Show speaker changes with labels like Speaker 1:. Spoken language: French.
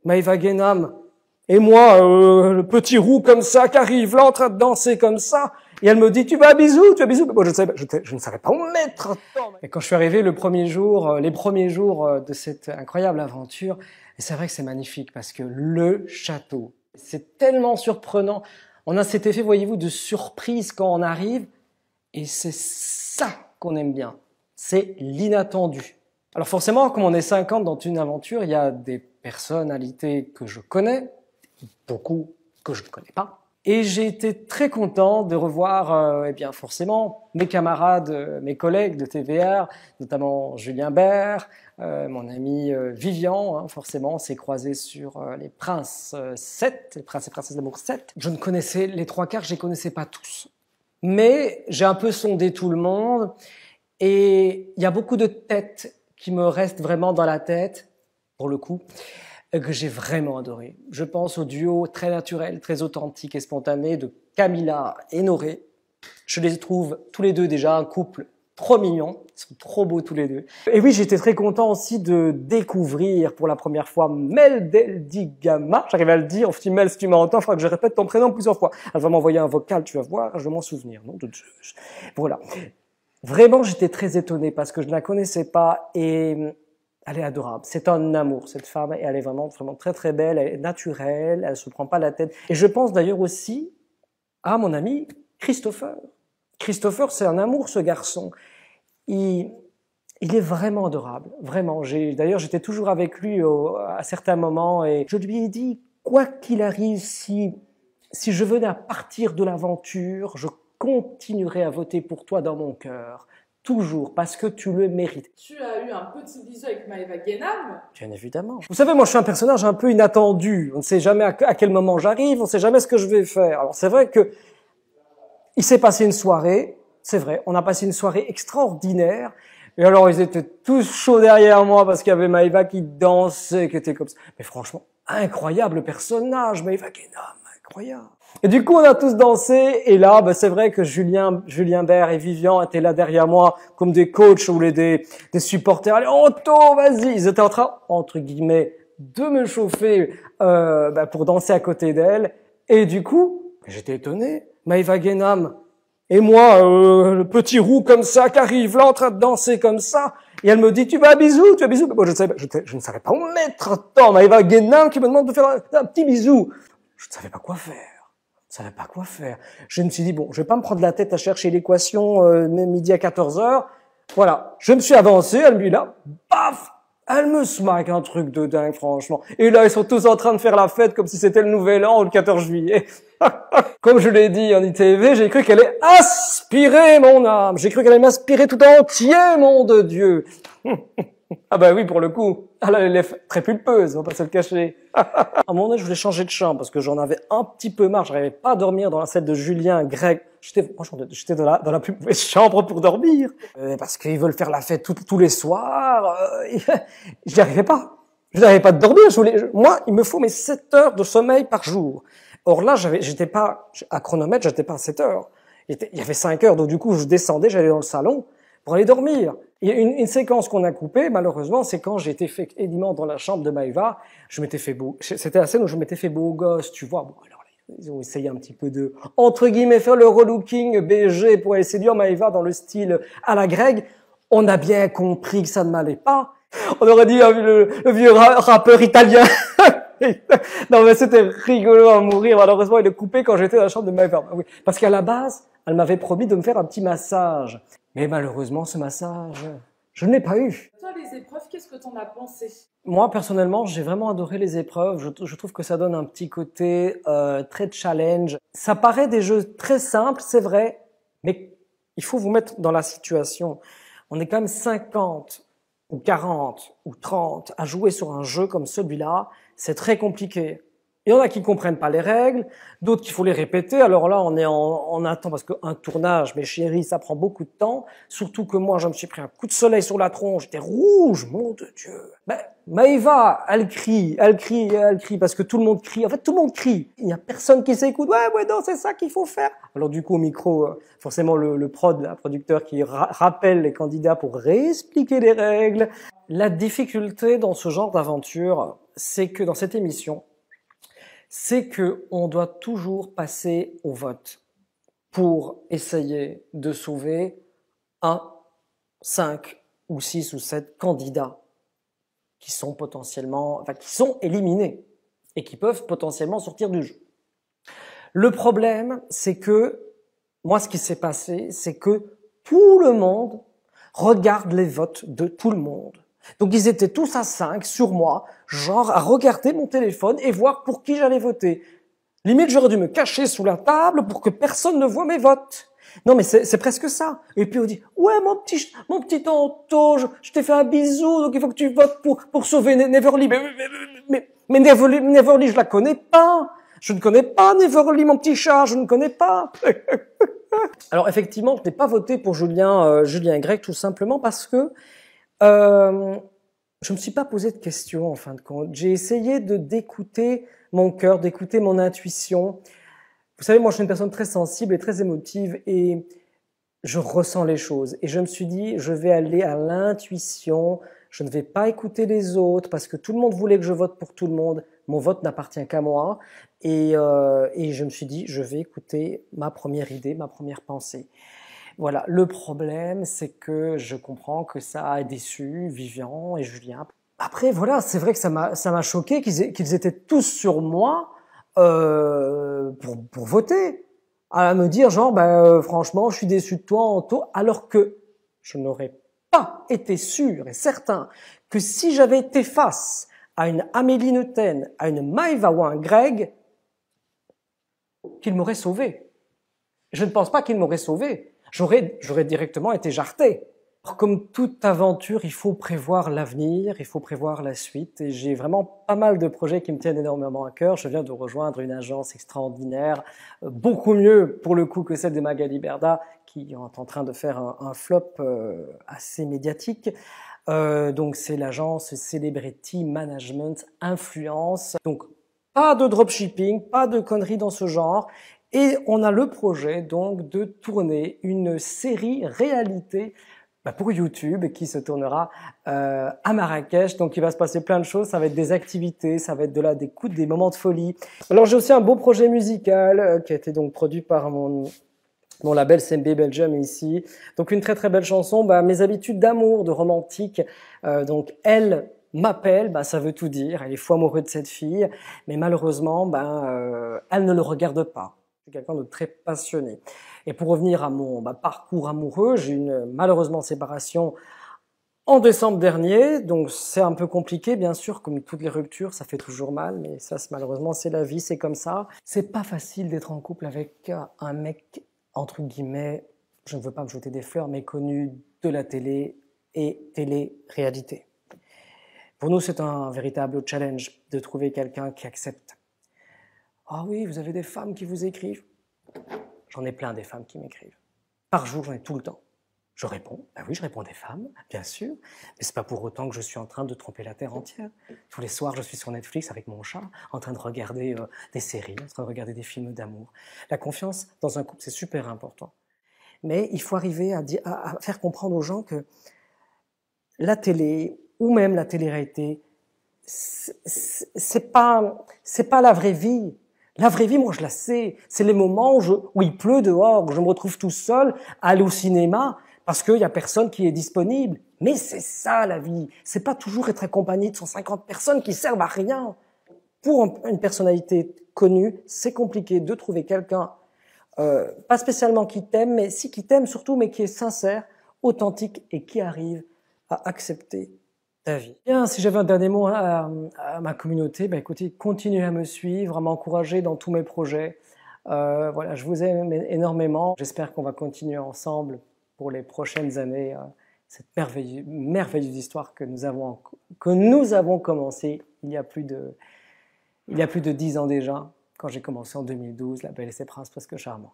Speaker 1: Maëva Guénam. Et moi, le petit roux comme ça, qui arrive là en train de danser comme ça. Et elle me dit, tu vas à bisous, tu vas à bisous. Moi, je ne savais pas où mettre. Et quand je suis arrivé les premiers jours de cette incroyable aventure, et c'est vrai que c'est magnifique parce que le château, c'est tellement surprenant. On a cet effet, voyez-vous, de surprise quand on arrive. Et c'est ça qu'on aime bien. C'est l'inattendu. Alors forcément, comme on est 50 dans une aventure, il y a des personnalités que je connais, beaucoup que je ne connais pas. Et j'ai été très content de revoir, eh bien forcément, mes camarades, mes collègues de TVR, notamment Julien Bert, mon ami Vivian, hein, forcément, on s'est croisés sur les Princes 7, les Princes et Princesses d'amour 7. Je ne connaissais les trois quarts, je les connaissais pas tous. Mais j'ai un peu sondé tout le monde et il y a beaucoup de têtes qui me restent vraiment dans la tête, pour le coup, que j'ai vraiment adoré. Je pense au duo très naturel, très authentique et spontané de Camilla et Noré. Je les trouve tous les deux déjà un couple trop mignon, ils sont trop beaux tous les deux. Et oui, j'étais très content aussi de découvrir pour la première fois Mel Deldigama. J'arrive à le dire, on dit Mel, si tu m'entends, il faudra que je répète ton prénom plusieurs fois. Elle va m'envoyer un vocal, tu vas voir, je vais m'en souvenir. Non, de Dieu. Voilà. Vraiment, j'étais très étonné parce que je ne la connaissais pas et elle est adorable. C'est un amour, cette femme, et elle est vraiment, vraiment très, très belle, elle est naturelle, elle se prend pas la tête. Et je pense d'ailleurs aussi à mon ami Christopher. Christopher, c'est un amour, ce garçon. Il est vraiment adorable, vraiment. D'ailleurs, j'étais toujours avec lui à certains moments et je lui ai dit, quoi qu'il arrive, si je venais à partir de l'aventure, je continuerai à voter pour toi dans mon cœur. Toujours, parce que tu le mérites.
Speaker 2: Tu as eu un petit bisou avec Maëva Guénam.
Speaker 1: Bien évidemment. Vous savez, moi, je suis un personnage un peu inattendu. On ne sait jamais à quel moment j'arrive, on ne sait jamais ce que je vais faire. Alors, c'est vrai que il s'est passé une soirée, c'est vrai, on a passé une soirée extraordinaire. Et alors, ils étaient tous chauds derrière moi parce qu'il y avait Maëva qui dansait, qui était comme ça. Mais franchement, incroyable personnage, Maëva Guénam, incroyable. Et du coup, on a tous dansé, et là, c'est vrai que Julien Bert et Vivian étaient là derrière moi, comme des coachs ou des supporters. Allez, Anto, vas-y! Ils étaient en train, entre guillemets, de me chauffer, pour danser à côté d'elle. Et du coup, j'étais étonné. Maëva Guénam. Et moi, le petit roux comme ça, qui arrive là, en train de danser comme ça. Et elle me dit, tu vas à bisous, tu vas à bisous. Moi, je ne savais pas où mettre. Attends, Maëva Guénam qui me demande de faire un petit bisou. Je ne savais pas quoi faire. Je savais pas quoi faire. Je me suis dit, bon, je vais pas me prendre la tête à chercher l'équation midi à 14h. Voilà. Je me suis avancé, elle me dit là, paf, elle me smack un truc de dingue, franchement. Et là, ils sont tous en train de faire la fête comme si c'était le nouvel an ou le 14 juillet. Comme je l'ai dit en ITV, j'ai cru qu'elle allait aspirer mon âme. J'ai cru qu'elle allait m'aspirer tout entier, mon de Dieu. Ah bah oui, pour le coup, elle a les lèvres très pulpeuses, on va pas se le cacher. À un moment donné, je voulais changer de chambre parce que j'en avais un petit peu marre. J'arrivais pas à dormir dans la celle de Julien, Greg. J'étais dans la plus mauvaise chambre pour dormir. Parce qu'ils veulent faire la fête tous les soirs. J'y arrivais pas. Je n'arrivais pas de dormir. Moi, il me faut mes 7 heures de sommeil par jour. Or là, j'étais pas, à chronomètre, j'étais pas à 7 heures. Il y avait 5 heures, donc du coup, je descendais, j'allais dans le salon pour aller dormir. Il y a une séquence qu'on a coupée, malheureusement, c'est quand j'ai été fait évidemment dans la chambre de Maëva, je m'étais fait beau. C'était la scène où je m'étais fait beau gosse, tu vois. Bon, alors, ils ont essayé un petit peu de, entre guillemets, faire le relooking BG pour essayer de séduire Maëva dans le style à la Greg. On a bien compris que ça ne m'allait pas. On aurait dit le vieux rappeur italien. Non, mais c'était rigolo à mourir. Malheureusement, il est coupé quand j'étais dans la chambre de Maëva. Oui, parce qu'à la base, elle m'avait promis de me faire un petit massage. Mais malheureusement, ce massage, je ne l'ai pas eu.
Speaker 2: Toi, les épreuves, qu'est-ce que t'en as pensé?
Speaker 1: Moi, personnellement, j'ai vraiment adoré les épreuves. Je trouve que ça donne un petit côté très challenge. Ça paraît des jeux très simples, c'est vrai, mais il faut vous mettre dans la situation. On est quand même 50 ou 40 ou 30 à jouer sur un jeu comme celui-là. C'est très compliqué. Il y en a qui comprennent pas les règles, d'autres qu'il faut les répéter. Alors là, on est en attend parce qu'un tournage, mes chéris, ça prend beaucoup de temps. Surtout que moi, je me suis pris un coup de soleil sur la tronche, j'étais rouge, mon de Dieu. Ben, Maëva, elle crie, parce que tout le monde crie. En fait, tout le monde crie. Il n'y a personne qui s'écoute. Ouais, non, c'est ça qu'il faut faire. Alors du coup, au micro, forcément le producteur qui rappelle les candidats pour réexpliquer les règles. La difficulté dans ce genre d'aventure, c'est que dans cette émission, c'est que on doit toujours passer au vote pour essayer de sauver 5 ou 6 ou 7 candidats qui sont qui sont éliminés et qui peuvent potentiellement sortir du jeu. Le problème, c'est que, moi, ce qui s'est passé, c'est que tout le monde regarde les votes de tout le monde. Donc, ils étaient tous à 5 sur moi, genre à regarder mon téléphone et voir pour qui j'allais voter. Limite, j'aurais dû me cacher sous la table pour que personne ne voie mes votes. Non, mais c'est presque ça. Et puis on dit, ouais, mon petit Anto, je t'ai fait un bisou, donc il faut que tu votes pour sauver Neverly. Mais Neverly, je la connais pas. Je ne connais pas Neverly, mon petit chat, je ne connais pas. Alors effectivement, je n'ai pas voté pour Julien Grec, tout simplement parce que je me suis pas posé de questions en fin de compte. J'ai essayé d'écouter mon cœur, d'écouter mon intuition. Vous savez, moi, je suis une personne très sensible et très émotive et je ressens les choses. Et je me suis dit, je vais aller à l'intuition, je ne vais pas écouter les autres parce que tout le monde voulait que je vote pour tout le monde. Mon vote n'appartient qu'à moi. Et je me suis dit, je vais écouter ma première idée, ma première pensée. Voilà. Le problème, c'est que je comprends que ça a déçu Vivian et Julien. Après, voilà, c'est vrai que ça m'a choqué qu'ils étaient tous sur moi. Pour voter, à me dire genre franchement je suis déçu de toi Anto, alors que je n'aurais pas été sûr et certain que si j'avais été face à une Amélie Noten, à une Maëva ou à un Greg, qu'il m'aurait sauvé. Je ne pense pas qu'il m'aurait sauvé. J'aurais directement été jarté. Alors, comme toute aventure, il faut prévoir l'avenir, il faut prévoir la suite. Et j'ai vraiment pas mal de projets qui me tiennent énormément à cœur. Je viens de rejoindre une agence extraordinaire, beaucoup mieux pour le coup que celle de Magali Berda, qui est en train de faire un flop assez médiatique. Donc c'est l'agence Celebrity Management Influence. Donc pas de dropshipping, pas de conneries dans ce genre. Et on a le projet donc de tourner une série réalité pour YouTube qui se tournera à Marrakech. Donc il va se passer plein de choses, ça va être des activités, ça va être des moments de folie. Alors j'ai aussi un beau projet musical qui a été donc produit par mon label CMB Belgium ici. Donc une très très belle chanson, Mes habitudes d'amour, de romantique. Donc elle m'appelle, ça veut tout dire, elle est fou amoureuse de cette fille, mais malheureusement elle ne le regarde pas. Je suis quelqu'un de très passionné. Et pour revenir à mon parcours amoureux, j'ai eu une malheureusement séparation en décembre dernier, donc c'est un peu compliqué, bien sûr, comme toutes les ruptures, ça fait toujours mal, mais ça, malheureusement, c'est la vie, c'est comme ça. C'est pas facile d'être en couple avec un mec, entre guillemets, je ne veux pas me jeter des fleurs, mais connu de la télé et télé-réalité. Pour nous, c'est un véritable challenge de trouver quelqu'un qui accepte. Ah oui, vous avez des femmes qui vous écrivent. J'en ai plein des femmes qui m'écrivent. Par jour, j'en ai tout le temps. Je réponds. Oui, je réponds à des femmes, bien sûr. Mais c'est pas pour autant que je suis en train de tromper la terre entière. Tous les soirs, je suis sur Netflix avec mon chat, en train de regarder des séries, en train de regarder des films d'amour. La confiance dans un couple, c'est super important. Mais il faut arriver à faire comprendre aux gens que la télé, ou même la télé-réalité, c'est pas la vraie vie. La vraie vie, moi, je la sais. C'est les moments où il pleut dehors, où je me retrouve tout seul à aller au cinéma parce qu'il y a personne qui est disponible. Mais c'est ça, la vie. C'est pas toujours être accompagné de 150 personnes qui servent à rien. Pour une personnalité connue, c'est compliqué de trouver quelqu'un, pas spécialement qui t'aime, mais si qui t'aime surtout, mais qui est sincère, authentique et qui arrive à accepter ta vie. Bien, si j'avais un dernier mot à ma communauté, écoutez, continuez à me suivre, à m'encourager dans tous mes projets. Voilà, je vous aime énormément. J'espère qu'on va continuer ensemble pour les prochaines années cette merveilleuse histoire que nous avons commencé il y a plus de 10 ans déjà, quand j'ai commencé en 2012, La Belle et ses Princes presque charmants.